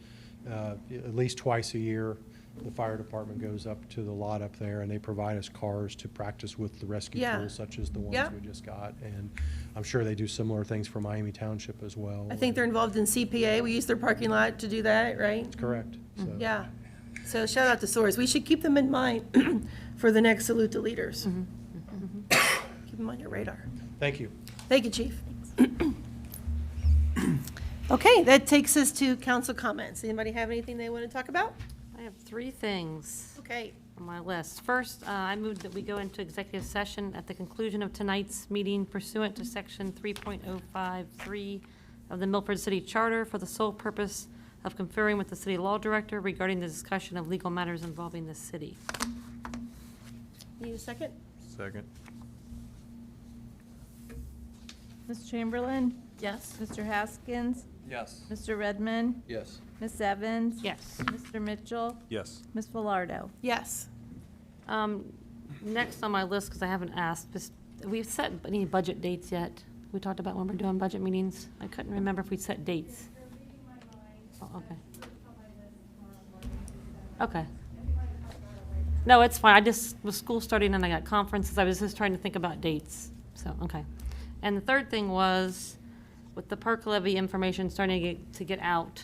at least twice a year, the fire department goes up to the lot up there, and they provide us cars to practice with the rescue Yeah. tools, such as the ones Yeah. we just got. And I'm sure they do similar things for Miami Township as well. I think they're involved in CPA. We use their parking lot to do that, right? That's correct. So, Yeah. So shout out to Soares. We should keep them in mind for the next Salute to Leaders. Keep them on your radar. Thank you. Thank you, Chief. Okay, that takes us to council comments. Anybody have anything they want to talk about? I have three things Okay. on my list. First, I move that we go into executive session at the conclusion of tonight's meeting pursuant to Section 3.053 of the Milford City Charter for the sole purpose of conferring with the city law director regarding the discussion of legal matters involving the city. Need a second? Second. Ms. Chamberlain? Yes? Mr. Haskins? Yes. Mr. Redmond? Yes. Ms. Evans? Yes. Mr. Mitchell? Yes. Ms. Velardo? Yes. Next on my list, because I haven't asked, we've set any budget dates yet? We talked about when we're doing budget meetings. I couldn't remember if we set dates. Oh, okay. Okay. No, it's fine. I just, with school starting and I got conferences, I was just trying to think about dates. So, okay. And the third thing was, with the park levy information starting to get out,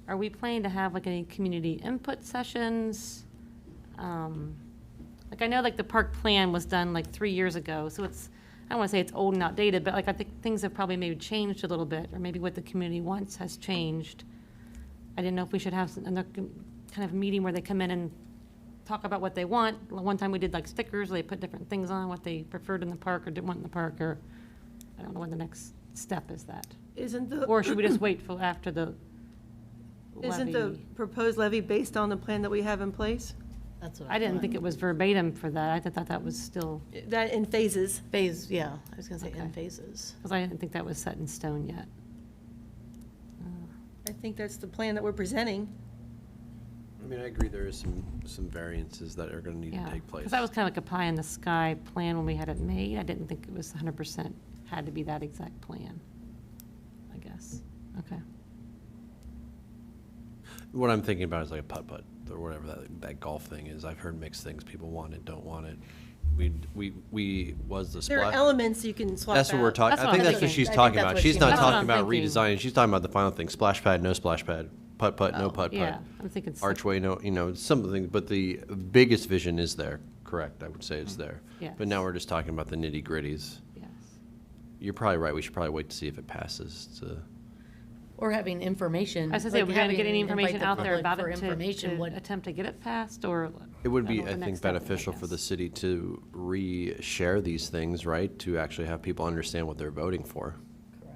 are we planning to have like any community input sessions? Like I know like the park plan was done like 3 years ago, so it's, I don't want to say it's old and outdated, but like I think things have probably maybe changed a little bit, or maybe what the community wants has changed. I didn't know if we should have another kind of meeting where they come in and talk about what they want. One time we did like stickers, they put different things on, what they preferred in the park or didn't want in the park, or I don't know what the next step is that. Isn't the, Or should we just wait for after the isn't the levy? proposed levy based on the plan that we have in place? That's what I didn't think it was verbatim for that. I thought that was still, That in phases? Phase, yeah, I was gonna say in Okay. phases. because I didn't think that was set in stone yet. I think that's the plan that we're presenting. I mean, I agree there is some variances that are gonna need Yeah, to take place. because that was kind of like a pie in the sky plan when we had it made. I didn't think it was 100% had to be that exact plan, I guess. Okay. What I'm thinking about is like a putt-putt, or whatever that golf thing is. I've heard mixed things, people want it, don't want it. We was the There are splash. elements you can swap out. That's what we're talking, That's I what think I'm that's what thinking. she's I think talking that's about. what She's she not meant. That's what talking I'm about thinking. redesigning, she's talking about the final thing, splash pad, no splash pad, putt-putt, no Oh, putt-putt. Yeah, I'm thinking. Archway, no, something, but the biggest vision is there, correct, I would say it's there. Yes. But now we're just talking about the nitty-gritties. Yes. You're probably right, we should probably wait to see if it passes to. Or having information. I was gonna say, like we're going to get any having- invite information the out there public about for it information, to what, attempt to get it passed, or? It would I be, don't know I what the think, next step is, I beneficial for the guess. city to re-share these things, right? To actually have people understand what they're voting for.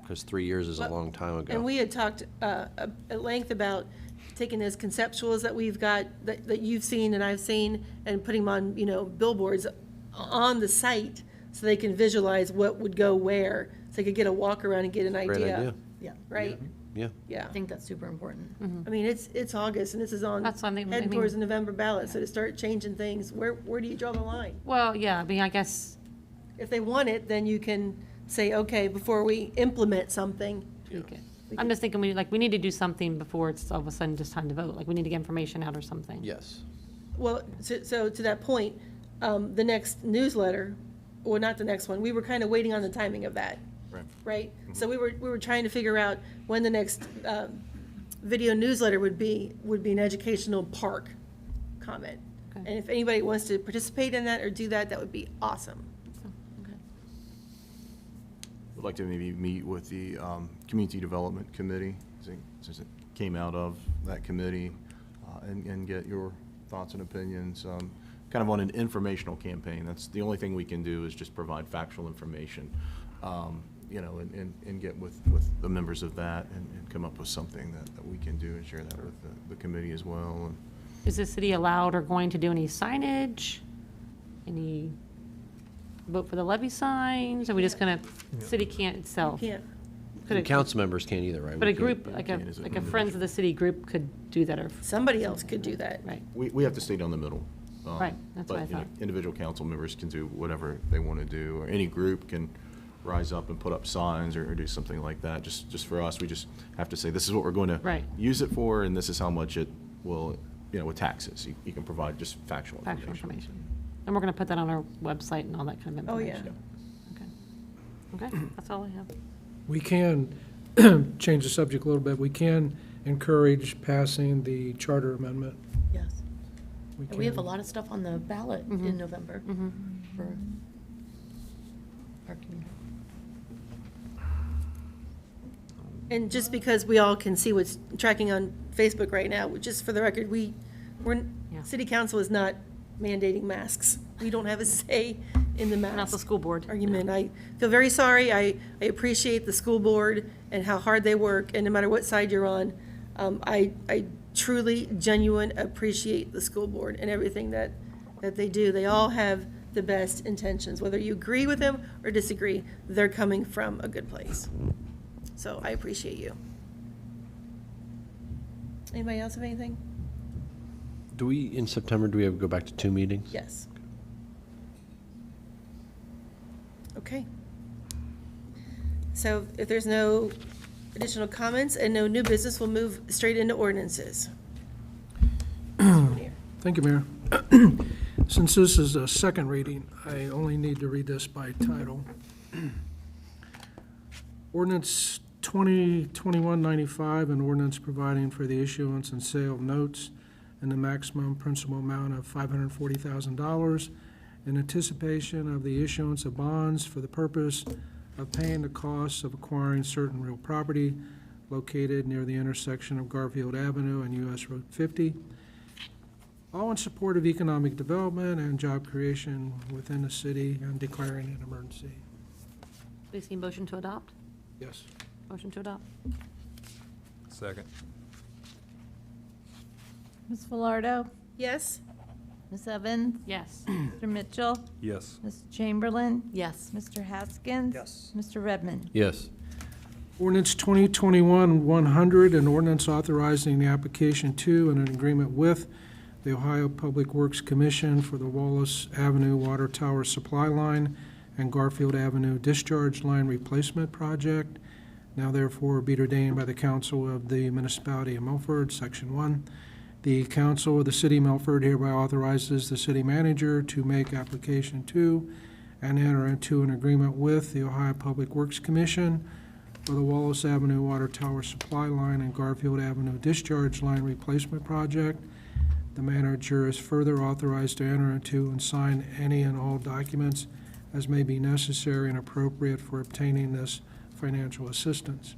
Because 3 years is a Well, long time ago. And we had talked at length about taking those conceptuals that we've got, that you've seen and I've seen, and putting them on, billboards on the site so they can visualize what would go where, so they could get a walk around and get an Great idea. idea, yeah, right? Yeah. Yeah. I think that's super important. I mean, it's August, and this is on, That's what I'm thinking. I heading mean- towards the November ballot, so to start changing things, where do you draw the line? Well, yeah, I mean, I guess, If they want it, then you can say, okay, before we implement something, tweak it. I'm just thinking, we need to do something before it's all of a sudden just time to vote. Like, we need to get information out or something. Yes. well, so to that point, the next newsletter, or not the next one, we were kind of waiting on the timing of that. Right. Right? So we were trying to figure out when the next video newsletter would be an educational park comment. Okay. And if anybody wants to participate in that or do that, that would be awesome. Would like to maybe meet with the Community Development Committee, since it came out of that committee, and get your thoughts and opinions, kind of on an informational campaign. That's the only thing we can do, is just provide factual information, and get with the members of that and come up with something that we can do and share that with the committee as well. And Is the city allowed or going to do any signage? Any vote for the levy signs? Are we just gonna, city can't itself? Can't, Could And a- council members can't either, right? But We a can't- group, can't as an like a Friends of the City group could do that, or, somebody else could do that. right? we have to stay down the middle. Right, that's what I But, you know, thought. individual council members can do whatever they want to do, or any group can rise up and put up signs or do something like that. Just for us, we just have to say, this is what we're going to Right. use it for, and this is how much it will, with taxes. You can provide just factual Factual information. information. And we're gonna put that on our website and all that kind of Oh, yeah. information. Okay. Okay, that's all I have. We can change the subject a little bit. We can encourage passing the charter amendment. Yes. And we have a can. lot of stuff on the ballot in November for our community. And just because we all can see what's tracking on Facebook right now, just for the record, we're, Yeah. city council is not mandating masks. We don't have a say in the mask. Not the school board. Argument. I feel very sorry. I appreciate the school board and how hard they work, and no matter what side you're on, I truly, genuine appreciate the school board and everything that they do. They all have the best intentions. Whether you agree with them or disagree, they're coming from a good place. So I appreciate you. Anybody else have anything? Do we, in September, do we have to go back to 2 meetings? Yes. Okay. So if there's no additional comments and no new business, we'll move straight into ordinances. Thank you, Mayor. Since this is a second reading, I only need to read this by title. Ordinance 2021-95, an ordinance providing for the issuance and sale of notes in the maximum principal amount of $540,000 in anticipation of the issuance of bonds for the purpose of paying the costs of acquiring certain real property located near the intersection of Garfield Avenue and US Road 50, all in support of economic development and job creation within the city and declaring an emergency. Please see motion to adopt. Yes. Motion to adopt. Second. Ms. Velardo? Yes. Ms. Evans? Yes. Mr. Mitchell? Yes. Ms. Chamberlain? Yes. Mr. Haskins? Yes. Mr. Redmond? Yes. Ordinance 2021-100, an ordinance authorizing the application to and an agreement with the Ohio Public Works Commission for the Wallace Avenue Water Tower Supply Line and Garfield Avenue Discharge Line Replacement Project. Now therefore be ordained by the Council of the Municipality of Milford, Section 1. The Council of the City of Milford hereby authorizes the city manager to make application to and enter into an agreement with the Ohio Public Works Commission for the Wallace Avenue Water Tower Supply Line and Garfield Avenue Discharge Line Replacement Project. The manager is further authorized to enter into and sign any and all documents as may be necessary and appropriate for obtaining this financial assistance.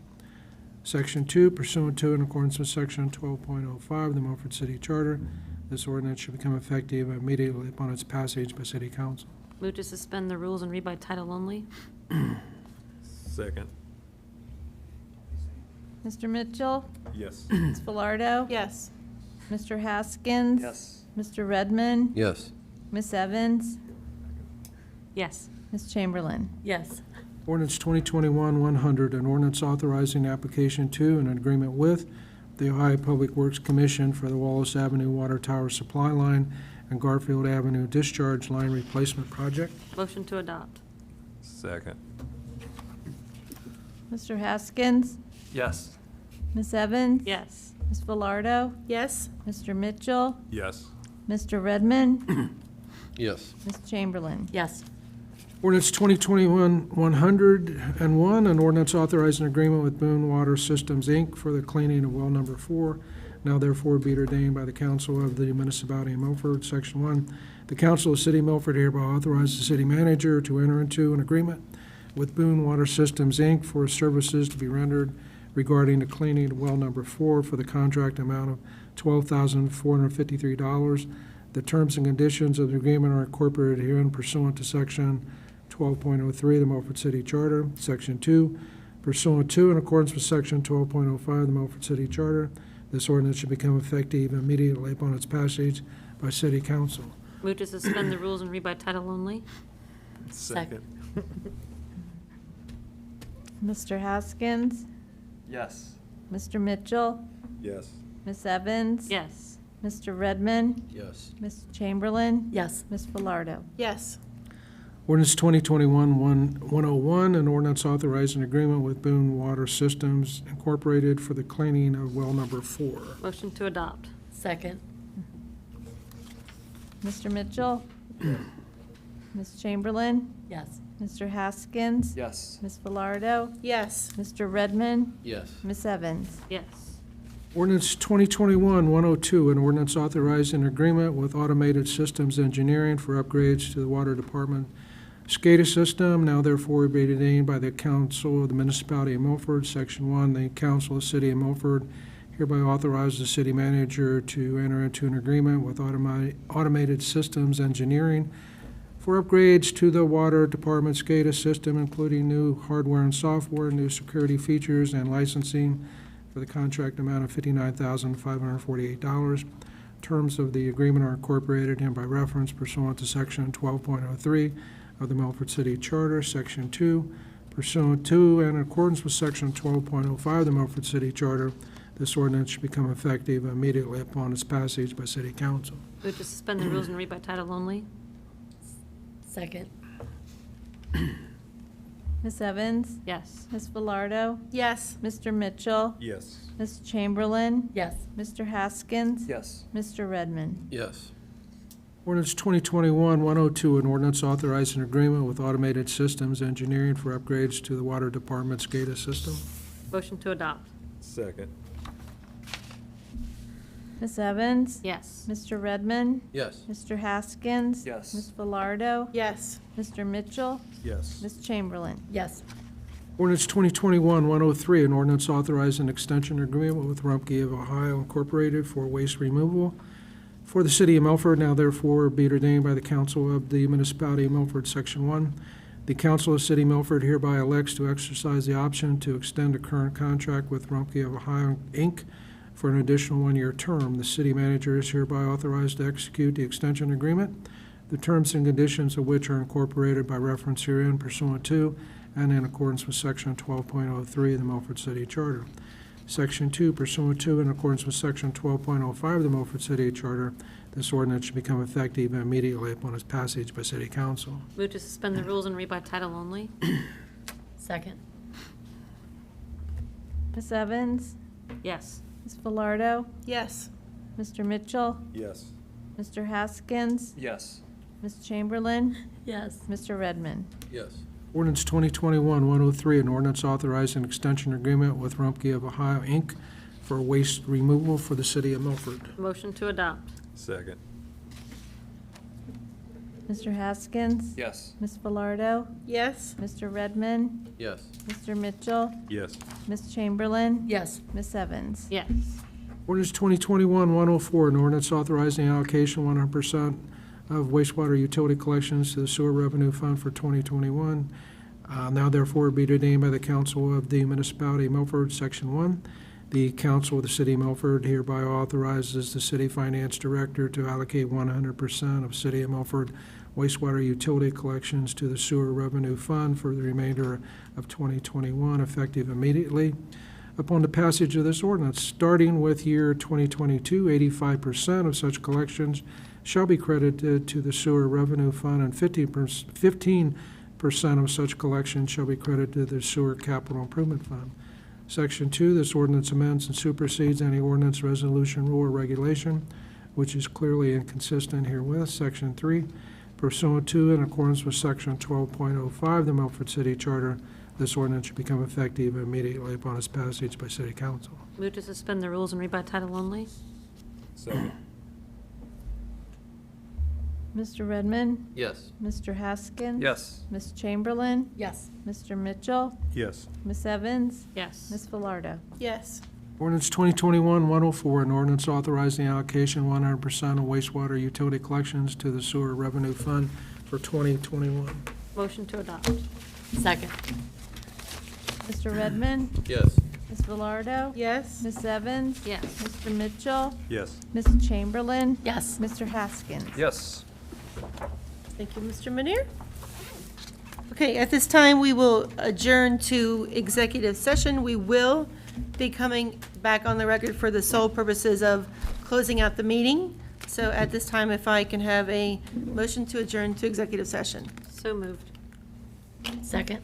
Section 2, pursuant to and in accordance with Section 12.05 of the Milford City Charter, this ordinance should become effective immediately upon its passage by City Council. Move to suspend the rules and read by title only. Second. Mr. Mitchell? Yes. Ms. Velardo? Yes. Mr. Haskins? Yes. Mr. Redmond? Yes. Ms. Evans? Yes. Ms. Chamberlain? Yes. Ordinance 2021-100, an ordinance authorizing application to and an agreement with the Ohio Public Works Commission for the Wallace Avenue Water Tower Supply Line and Garfield Avenue Discharge Line Replacement Project. Motion to adopt. Second. Mr. Haskins? Yes. Ms. Evans? Yes. Ms. Velardo? Yes. Mr. Mitchell? Yes. Mr. Redmond? Yes. Ms. Chamberlain? Yes. Ordinance 2021-101, an ordinance authorizing agreement with Boone Water Systems, Inc. for the cleaning of well number 4. Now therefore be it ordained by the Council of the Municipality of Milford, Section 1. The Council of the City of Milford hereby authorizes the city manager to enter into an agreement with Boone Water Systems, Inc. for services to be rendered regarding the cleaning of well number 4 for the contract amount of $12,453. The terms and conditions of the agreement are incorporated herein pursuant to Section 12.03 of the Milford City Charter. Section 2, pursuant to in accordance with Section 12.05 of the Milford City Charter, this ordinance should become effective immediately upon its passage by City Council. Move to suspend the rules and read by title only. Second. Mr. Haskins? Yes. Mr. Mitchell? Yes. Ms. Evans? Yes. Mr. Redmond? Yes. Ms. Chamberlain? Yes. Ms. Velardo? Yes. Ordinance 2021-101, an ordinance authorizing agreement with Boone Water Systems Incorporated for the cleaning of well number 4. Motion to adopt. Second. Mr. Mitchell? Ms. Chamberlain? Yes. Mr. Haskins? Yes. Ms. Velardo? Yes. Mr. Redmond? Yes. Ms. Evans? Yes. Ordinance 2021-102, an ordinance authorizing an agreement with Automated Systems Engineering for upgrades to the Water Department SCADA system. Now therefore be ordained by the Council of the Municipality of Milford, Section 1. The Council of the City of Milford hereby authorizes the city manager to enter into an agreement with Automated Systems Engineering for upgrades to the Water Department SCADA system, including new hardware and software, new security features, and licensing for the contract amount of $59,548. Terms of the agreement are incorporated in by reference pursuant to Section 12.03 of the Milford City Charter. Section 2, pursuant to and in accordance with Section 12.05 of the Milford City Charter, this ordinance should become effective immediately upon its passage by City Council. Move to suspend the rules and read by title only. Second. Ms. Evans? Yes. Ms. Velardo? Yes. Mr. Mitchell? Yes. Ms. Chamberlain? Yes. Mr. Haskins? Yes. Mr. Redmond? Yes. Ordinance 2021-102, an ordinance authorizing an agreement with Automated Systems Engineering for upgrades to the Water Department's SCADA system. Motion to adopt. Second. Ms. Evans? Yes. Mr. Redmond? Yes. Mr. Haskins? Yes. Ms. Velardo? Yes. Mr. Mitchell? Yes. Ms. Chamberlain? Yes. Ordinance 2021-103, an ordinance authorizing extension agreement with Rumpke of Ohio Incorporated for waste removal for the city of Milford. Now therefore be it ordained by the council of the municipality of Milford, Section 1. The council of the city of Milford hereby elects to exercise the option to extend a current contract with Rumpke of Ohio, Inc. for an additional one-year term. The city manager is hereby authorized to execute the extension agreement, the terms and conditions of which are incorporated by reference herein pursuant to and in accordance with Section 12.03 of the Milford City Charter. Section 2, pursuant to and in accordance with Section 12.05 of the Milford City Charter, this ordinance should become effective immediately upon its passage by City Council. Move to suspend the rules and read by title only. Second. Ms. Evans? Yes. Ms. Velardo? Yes. Mr. Mitchell? Yes. Mr. Haskins? Yes. Ms. Chamberlain? Yes. Mr. Redmond? Yes. Ordinance 2021-103, an ordinance authorizing extension agreement with Rumpke of Ohio, Inc. for waste removal for the city of Milford. Motion to adopt. Second. Mr. Haskins? Yes. Ms. Velardo? Yes. Mr. Redmond? Yes. Mr. Mitchell? Yes. Ms. Chamberlain? Yes. Ms. Evans? Yes. Ordinance 2021-104, an ordinance authorizing allocation 100% of wastewater utility collections to the sewer revenue fund for 2021. Now therefore be ordained by the council of the municipality of Milford, Section 1. The council of the city of Milford hereby authorizes the city finance director to allocate 100% of city of Milford wastewater utility collections to the sewer revenue fund for the remainder of 2021, effective immediately. Upon the passage of this ordinance, starting with year 2022, 85% of such collections shall be credited to the sewer revenue fund, and 15% of such collections shall be credited to the sewer capital improvement fund. Section 2, this ordinance amends and supersedes any ordinance, resolution, rule, or regulation which is clearly inconsistent herewith. Section 3, pursuant to and in accordance with Section 12.05 of the Milford City Charter, this ordinance should become effective immediately upon its passage by City Council. Move to suspend the rules and read by title only. Second. Mr. Redmond? Yes. Mr. Haskins? Yes. Ms. Chamberlain? Yes. Mr. Mitchell? Yes. Ms. Evans? Yes. Ms. Velardo? Yes. Ordinance 2021-104, an ordinance authorizing the allocation 100% of wastewater utility collections to the sewer revenue fund for 2021. Motion to adopt. Second. Mr. Redmond? Yes. Ms. Velardo? Yes. Ms. Evans? Yes. Mr. Mitchell? Yes. Ms. Chamberlain? Yes. Mr. Haskins? Yes. Thank you, Mr. Manir. Okay, at this time, we will adjourn to executive session. We will be coming back on the record for the sole purposes of closing out the meeting. So at this time, if I can have a motion to adjourn to executive session. So moved. Second.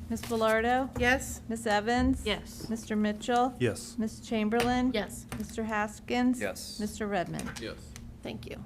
Ms. Velardo? Yes? Ms. Evans? Yes. Mr. Mitchell? Yes. Ms. Chamberlain? Yes. Mr. Haskins? Yes. Mr. Redmond? Yes. Thank you.